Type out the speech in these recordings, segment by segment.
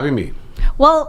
Me. Well,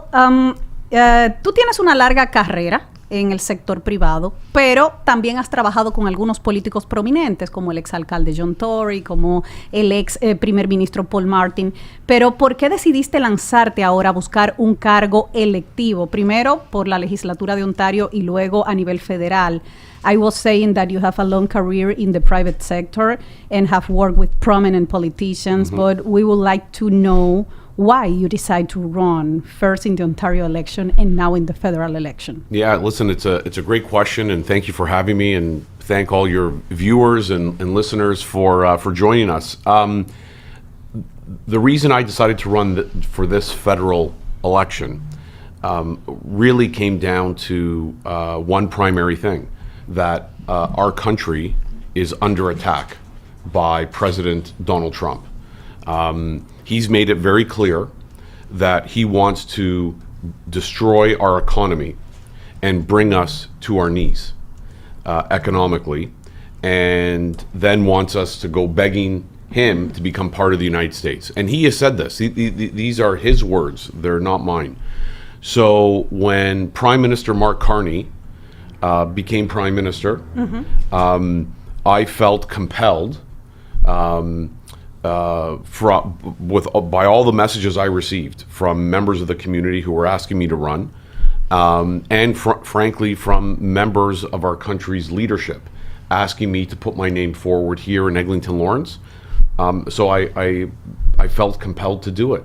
tú tienes una larga carrera en el sector privado, pero también has trabajado con algunos políticos prominentes, como el exalcalde John Tory, como el ex primer ministro Paul Martin. Pero ¿por qué decidiste lanzarte ahora a buscar un cargo electivo? Primero por la legislatura de Ontario y luego a nivel federal. I was saying that you have a long career in the private sector and have worked with prominent politicians, but we would like to know why you decide to run first in the Ontario election and now in the federal election. Yeah, listen, it's a great question, and thank you for having me, and thank all your viewers and listeners for joining us. The reason I decided to run for this federal election really came down to one primary thing, that our country is under attack by President Donald Trump. He's made it very clear that he wants to destroy our economy and bring us to our knees economically, and then wants us to go begging him to become part of the United States. And he has said this. These are his words. They're not mine. So when Prime Minister Mark Carney became Prime Minister, I felt compelled by all the messages I received from members of the community who were asking me to run, and frankly from members of our country's leadership asking me to put my name forward here in Eglinton Lawrence. So I felt compelled to do it.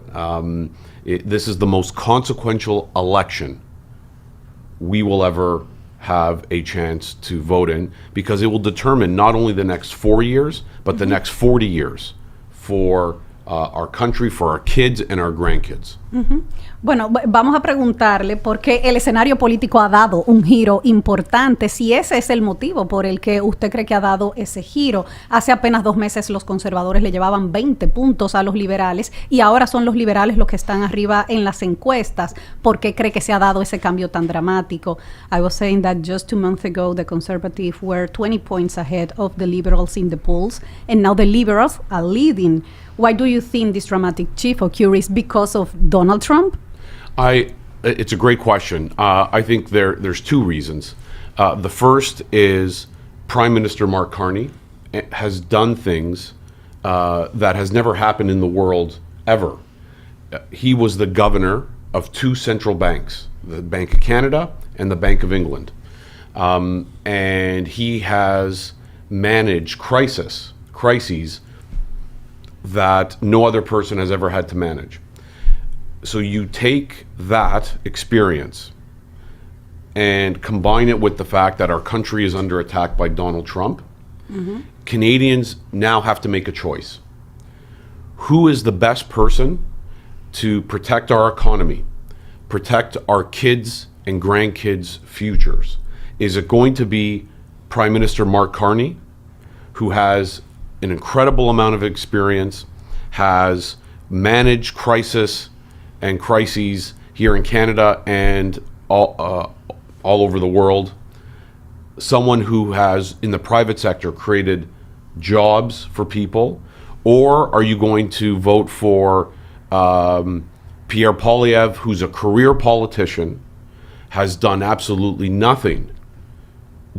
This is the most consequential election we will ever have a chance to vote in, because it will determine not only the next 4 years, but the next 40 years for our country, for our kids and our grandkids. Bueno, vamos a preguntarle por qué el escenario político ha dado un giro importante, si ese es el motivo por el que usted cree que ha dado ese giro. Hace apenas 2 meses los conservadores le llevaban 20 puntos a los liberales y ahora son los liberales los que están arriba en las encuestas. ¿Por qué cree que se ha dado ese cambio tan dramático? I was saying that just 2 months ago the conservatives were 20 points ahead of the liberals in the polls, and now the liberals are leading. Why do you think this dramatic shift occurs? Because of Donald Trump? It's a great question. I think there's 2 reasons. The first is Prime Minister Mark Carney has done things that has never happened in the world ever. He was the governor of 2 central banks, the Bank of Canada and the Bank of England. And he has managed crises that no other person has ever had to manage. So you take that experience and combine it with the fact that our country is under attack by Donald Trump. Canadians now have to make a choice. Who is the best person to protect our economy, protect our kids and grandkids' futures? Is it going to be Prime Minister Mark Carney, who has an incredible amount of experience, has managed crises here in Canada and all over the world, someone who has in the private sector created jobs for people? Or are you going to vote for Pierre Poilievre, who's a career politician, has done absolutely nothing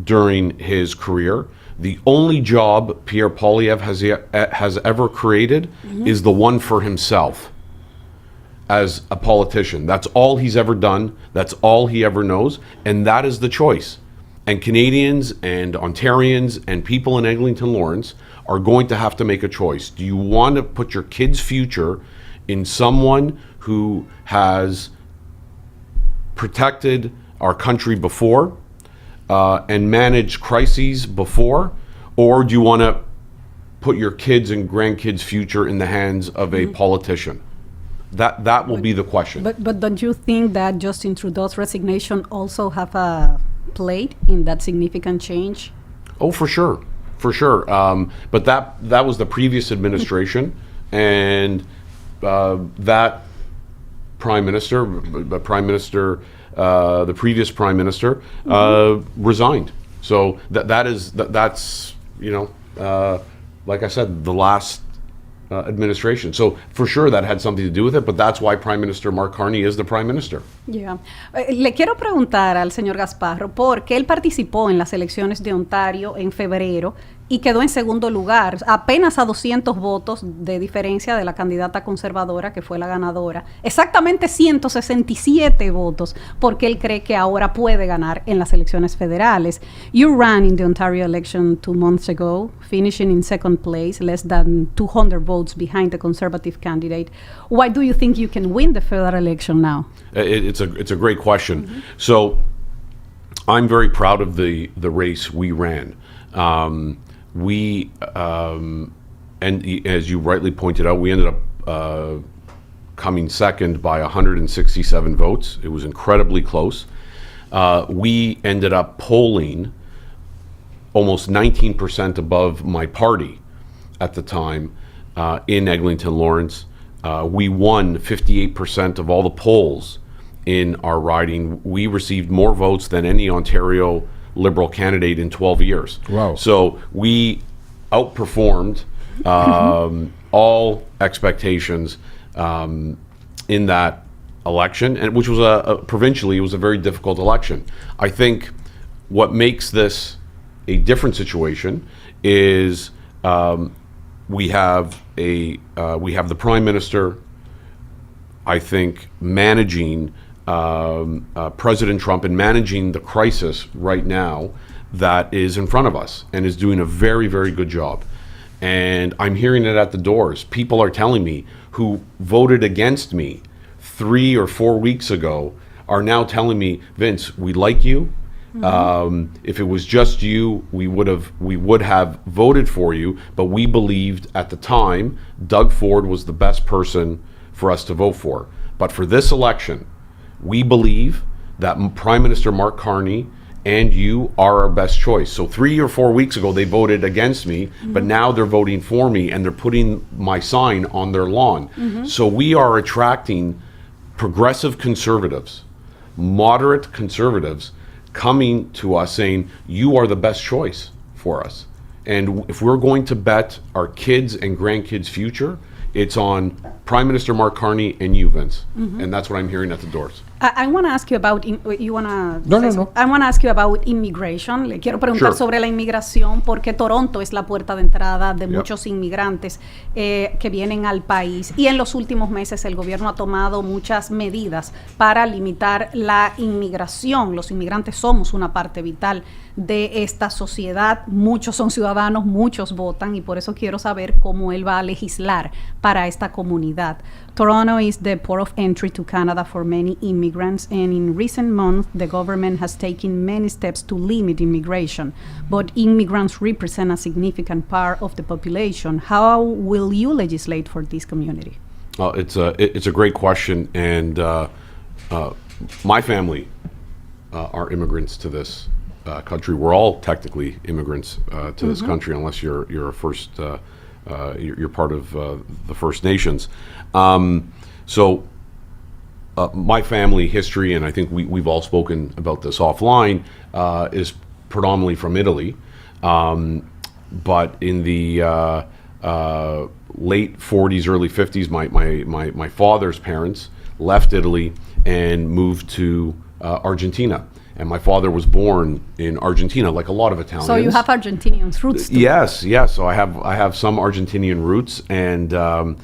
during his career? The only job Pierre Poilievre has ever created is the one for himself as a politician. That's all he's ever done. That's all he ever knows. And that is the choice. And Canadians and Ontarians and people in Eglinton Lawrence are going to have to make a choice. Do you want to put your kid's future in someone who has protected our country before and managed crises before? Or do you want to put your kids and grandkids' future in the hands of a politician? That will be the question. But don't you think that Justin Trudeau's resignation also have played in that significant change? Oh, for sure. But that was the previous administration, and that Prime Minister, the previous Prime Minister, resigned. So that's like I said, the last administration. So for sure that had something to do with it, but that's why Prime Minister Mark Carney is the Prime Minister. Yeah. Le quiero preguntar al señor Gasparro, porque él participó en las elecciones de Ontario en febrero y quedó en segundo lugar, apenas a 200 votos de diferencia de la candidata conservadora que fue la ganadora. Exactamente 167 votos, porque él cree que ahora puede ganar en las elecciones federales. You ran in the Ontario election 2 months ago, finishing in second place, less than 200 votes behind the conservative candidate. Why do you think you can win the federal election now? It's a great question. So I'm very proud of the race we ran. And as you rightly pointed out, we ended up coming second by 167 votes. It was incredibly close. We ended up polling almost 19% above my party at the time in Eglinton Lawrence. We won 58% of all the polls in our riding. We received more votes than any Ontario Liberal candidate in 12 years. Wow. So we outperformed all expectations in that election, and which was provincially, it was a very difficult election. I think what makes this a different situation is we have the Prime Minister, I think, managing President Trump and managing the crisis right now that is in front of us, and is doing a very, very good job. And I'm hearing it at the doors. People are telling me who voted against me 3 or 4 weeks ago are now telling me, Vince, we like you. If it was just you, we would have voted for you, but we believed at the time Doug Ford was the best person for us to vote for. But for this election, we believe that Prime Minister Mark Carney and you are our best choice. So 3 or 4 weeks ago, they voted against me, but now they're voting for me, and they're putting my sign on their lawn. So we are attracting progressive conservatives, moderate conservatives, coming to us saying, you are the best choice for us. And if we're going to bet our kids' and grandkids' future, it's on Prime Minister Mark Carney and you, Vince. And that's what I'm hearing at the doors. I want to ask you about, you want to... No. I want to ask you about immigration. Le quiero preguntar Sure. sobre la inmigración, porque Toronto es la puerta de entrada de muchos inmigrantes que vienen al país. Y en los últimos meses el gobierno ha tomado muchas medidas para limitar la inmigración. Los inmigrantes somos una parte vital de esta sociedad. Muchos son ciudadanos, muchos votan, y por eso quiero saber cómo él va a legislar para esta comunidad. Toronto is the port of entry to Canada for many immigrants, and in recent months, the government has taken many steps to limit immigration. But immigrants represent a significant part of the population. How will you legislate for this community? It's a great question, and my family are immigrants to this country. We're all technically immigrants to this country, unless you're a first. You're part of the First Nations. So my family history, and I think we've all spoken about this offline, is predominantly from Italy. But in the late 40s, early 50s, my father's parents left Italy and moved to Argentina. And my father was born in Argentina, like a lot of Italians. So you have Argentinian roots too. Yes. So I have some Argentinian roots, and and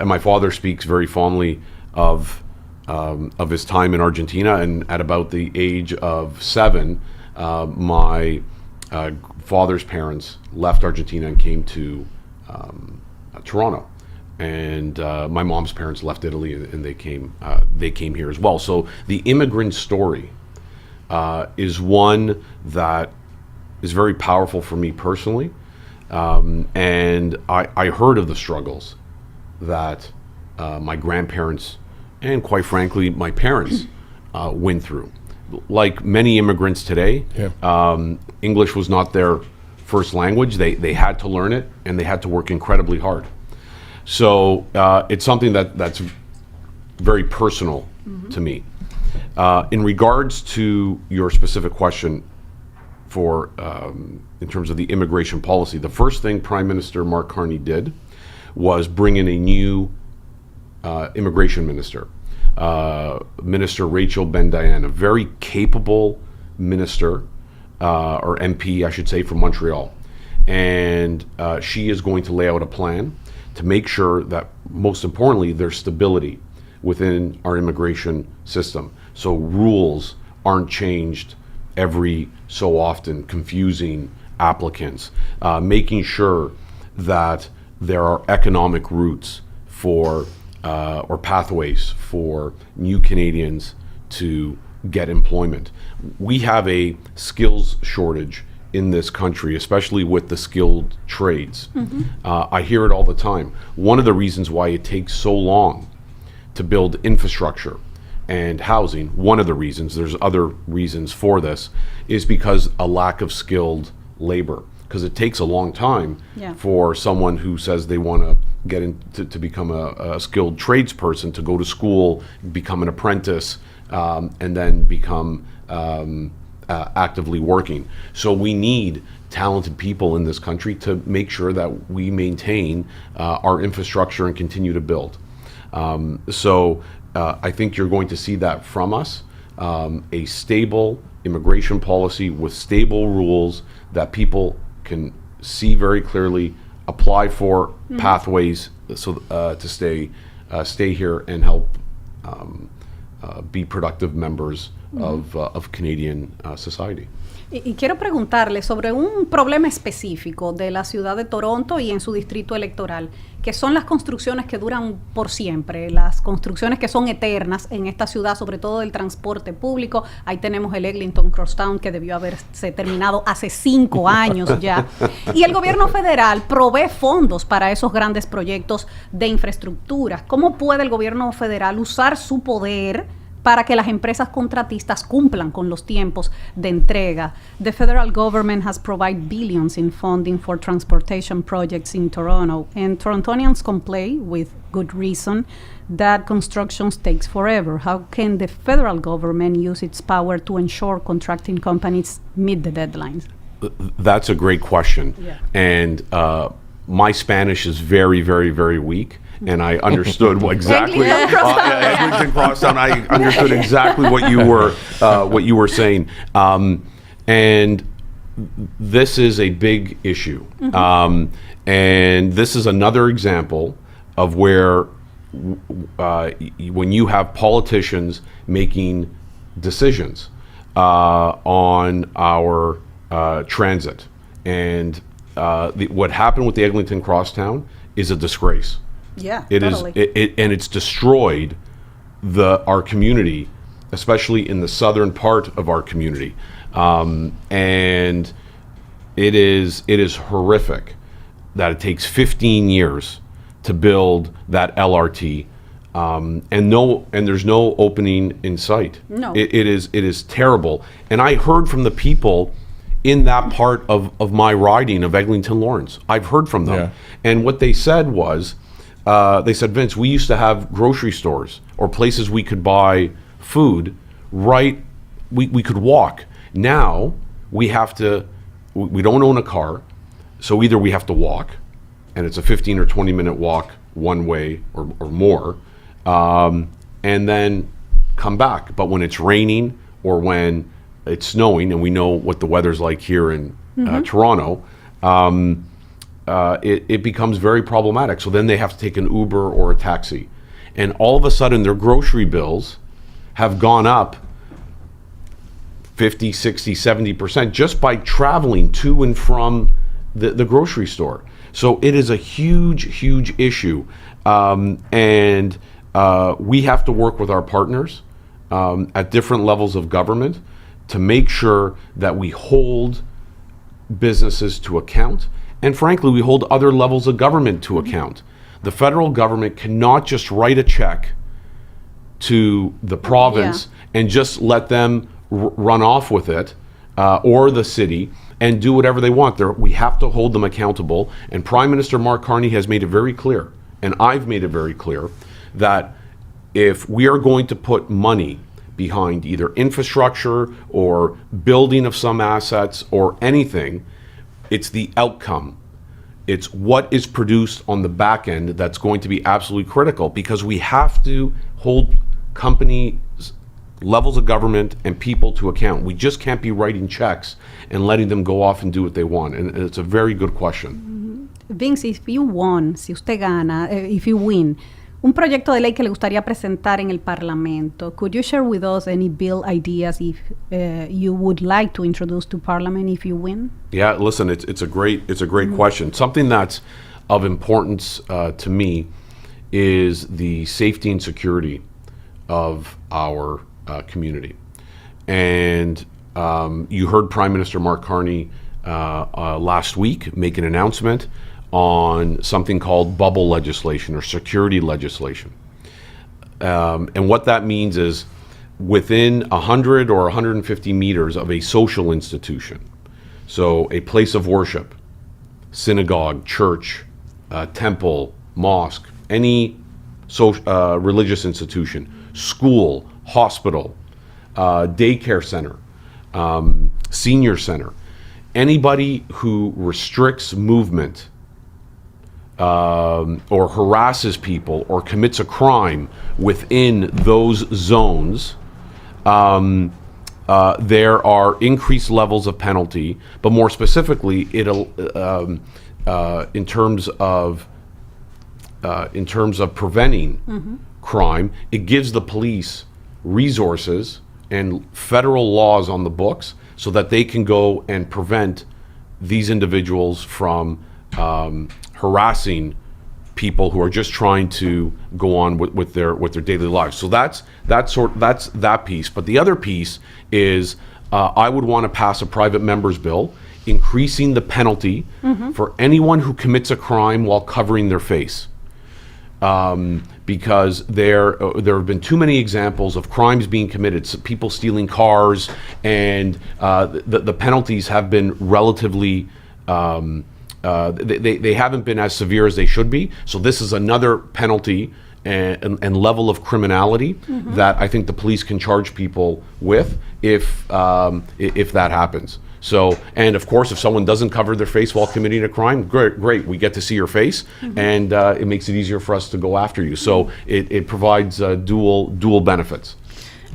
my father speaks very fondly of his time in Argentina. And at about the age of 7, my father's parents left Argentina and came to Toronto. And my mom's parents left Italy, and they came here as well. So the immigrant story is one that is very powerful for me personally. And I heard of the struggles that my grandparents and, quite frankly, my parents went through. Like many immigrants today, English was not their first language. They had to learn it, and they had to work incredibly hard. So it's something that's very personal to me. In regards to your specific question, in terms of the immigration policy. The first thing Prime Minister Mark Carney did was bring in a new immigration minister, Minister Rachel Ben-Dayan, a very capable minister, or MP, I should say, from Montreal. And she is going to lay out a plan to make sure that, most importantly, there's stability within our immigration system. So rules aren't changed every so often, confusing applicants, making sure that there are economic routes for or pathways for new Canadians to get employment. We have a skills shortage in this country, especially with the skilled trades. I hear it all the time. One of the reasons why it takes so long to build infrastructure and housing, one of the reasons, there's other reasons for this, is because a lack of skilled labor. Because it takes a long time for someone who says they want to get into to become a skilled tradesperson to go to school, become an apprentice, and then become actively working. So we need talented people in this country to make sure that we maintain our infrastructure and continue to build. So I think you're going to see that from us, a stable immigration policy with stable rules that people can see very clearly, apply for pathways so to stay here and help be productive members of Canadian society. Y quiero preguntarle sobre un problema específico de la ciudad de Toronto y en su distrito electoral, que son las construcciones que duran por siempre, las construcciones que son eternas en esta ciudad, sobre todo del transporte público. Ahí tenemos el Eglinton Crosstown, que debió haberse terminado hace 5 años ya. Y el gobierno federal provee fondos para esos grandes proyectos de infraestructura. ¿Cómo puede el gobierno federal usar su poder para que las empresas contratistas cumplan con los tiempos de entrega? The federal government has provided billions in funding for transportation projects in Toronto, and Torontonians complain with good reason that construction takes forever. How can the federal government use its power to ensure contracting companies meet the deadlines? That's a great question. Yeah. And my Spanish is very, very, very weak. And I understood exactly Eglinton Crosstown. I understood exactly what you were saying, and this is a big issue. And this is another example of where when you have politicians making decisions on our transit, and what happened with the Eglinton Crosstown is a disgrace. Yeah, it totally. And it's destroyed our community, especially in the southern part of our community, and it is horrific that it takes 15 years to build that LRT, and there's no opening in sight. No, it is terrible. And I heard from the people in that part of my riding of Eglinton Lawrence. I've heard from them, and what they said was, they said, Vince, we used to have grocery stores or places we could buy food, right? We could walk. Now we have to, we don't own a car, so either we have to walk, and it's a 15 or 20 minute walk one way or more, and then come back. But when it's raining or when it's snowing, and we know what the weather's like here in Toronto, it becomes very problematic. So then they have to take an Uber or a taxi. And all of a sudden their grocery bills have gone up 50, 60, 70% just by traveling to and from the grocery store. So it is a huge, huge issue. And we have to work with our partners at different levels of government to make sure that we hold businesses to account. And frankly, we hold other levels of government to account. The federal government cannot just write a check to the province and just let them run off with it, or the city, and do whatever they want. We have to hold them accountable. And Prime Minister Mark Carney has made it very clear, and I've made it very clear, that if we are going to put money behind either infrastructure or building of some assets or anything. It's the outcome. It's what is produced on the back end that's going to be absolutely critical, because we have to hold companies, levels of government, and people to account. We just can't be writing checks and letting them go off and do what they want. And it's a very good question. Vince, if you won, si usted gana, if you win, un proyecto de ley que le gustaría presentar en el Parlamento, could you share with us any bill ideas if you would like to introduce to Parliament if you win? Yeah, listen, it's a great question. Something that's of importance to me is the safety and security of our community. And you heard Prime Minister Mark Carney last week make an announcement on something called bubble legislation or security legislation. And what that means is within 100 or 150 meters of a social institution, so a place of worship, synagogue, church, temple, mosque, any religious institution, school, hospital, daycare center, senior center, anybody who restricts movement or harasses people or commits a crime within those zones, there are increased levels of penalty, but more specifically, it'll in terms of preventing crime, it gives the police resources and federal laws on the books so that they can go and prevent these individuals from harassing people who are just trying to go on with their daily lives. So that's that piece. But the other piece is I would want to pass a private member's bill increasing the penalty for anyone who commits a crime while covering their face. Because there have been too many examples of crimes being committed, people stealing cars, and the penalties have been relatively they haven't been as severe as they should be. So this is another penalty and level of criminality that I think the police can charge people with if that happens. So, and of course, if someone doesn't cover their face while committing a crime, great, we get to see your face, and it makes it easier for us to go after you. So it provides dual benefits.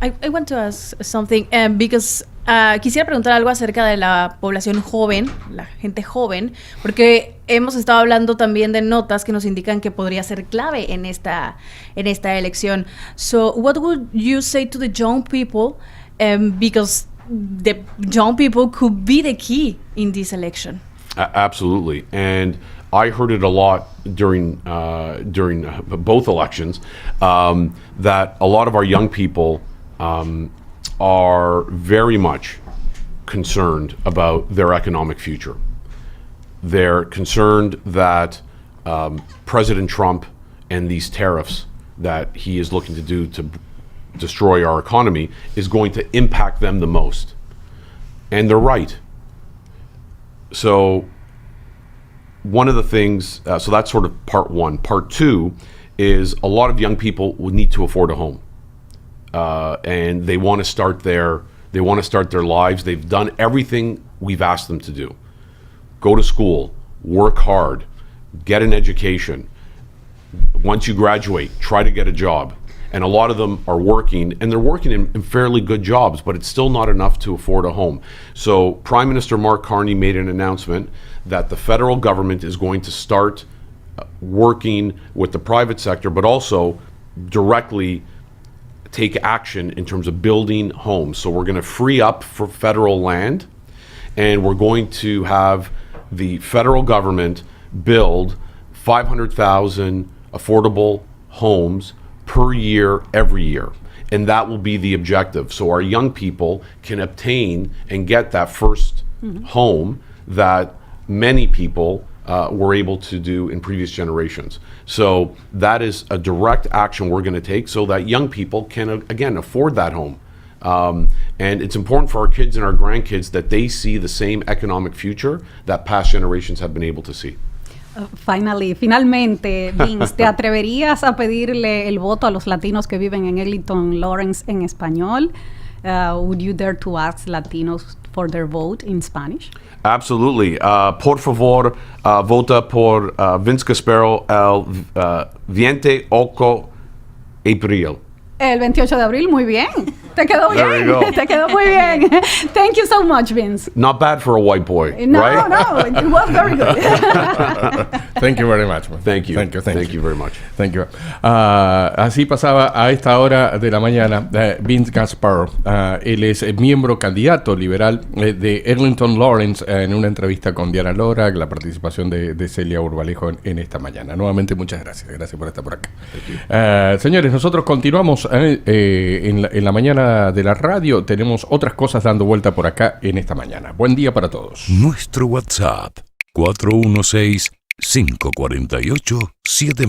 I want to ask something, because quisiera preguntar algo acerca de la población joven, la gente joven, porque hemos estado hablando también de notas que nos indican que podría ser clave en esta elección. So, what would you say to the young people, because the young people could be the key in this election? Absolutely, and I heard it a lot during both elections, that a lot of our young people are very much concerned about their economic future. They're concerned that President Trump and these tariffs that he is looking to do to destroy our economy is going to impact them the most. And they're right. So one of the things, so that's sort of part one. Part two is a lot of young people would need to afford a home. And they want to start their lives. They've done everything we've asked them to do. Go to school, work hard, get an education. Once you graduate, try to get a job. And a lot of them are working, and they're working in fairly good jobs, but it's still not enough to afford a home. So Prime Minister Mark Carney made an announcement that the federal government is going to start working with the private sector, but also directly take action in terms of building homes. So we're going to free up for federal land, and we're going to have the federal government build 500,000 affordable homes per year, every year. And that will be the objective. So our young people can obtain and get that first home that many people were able to do in previous generations. So that is a direct action we're going to take so that young people can, again, afford that home. And it's important for our kids and our grandkids that they see the same economic future that past generations have been able to see. Finalmente, Vince, ¿te atreverías a pedirle el voto a los latinos que viven en Eglinton Lawrence en español? Would you dare to ask Latinos for their vote in Spanish? Absolutely. Por favor, vota por Vince Gasparro el 28 de abril. El 28 de abril, muy bien. Te quedó There bien. you go. Te quedó muy bien. Thank you so much, Vince. Not bad for a white boy, No, right? no, it was very good. Thank you very much. Man. Thank you. Thank you very much. Thank you. Así pasaba a esta hora de la mañana Vince Gasparrro. Él es miembro candidato liberal de Eglinton Lawrence en una entrevista con Diana Lora, la participación de Celia Urbalejo en esta mañana. Nuevamente, muchas gracias. Gracias por estar por acá. Señores, nosotros continuamos en la mañana de la radio. Tenemos otras cosas dando vuelta por acá en esta mañana. Buen día para todos. Nuestro WhatsApp 416-548-7000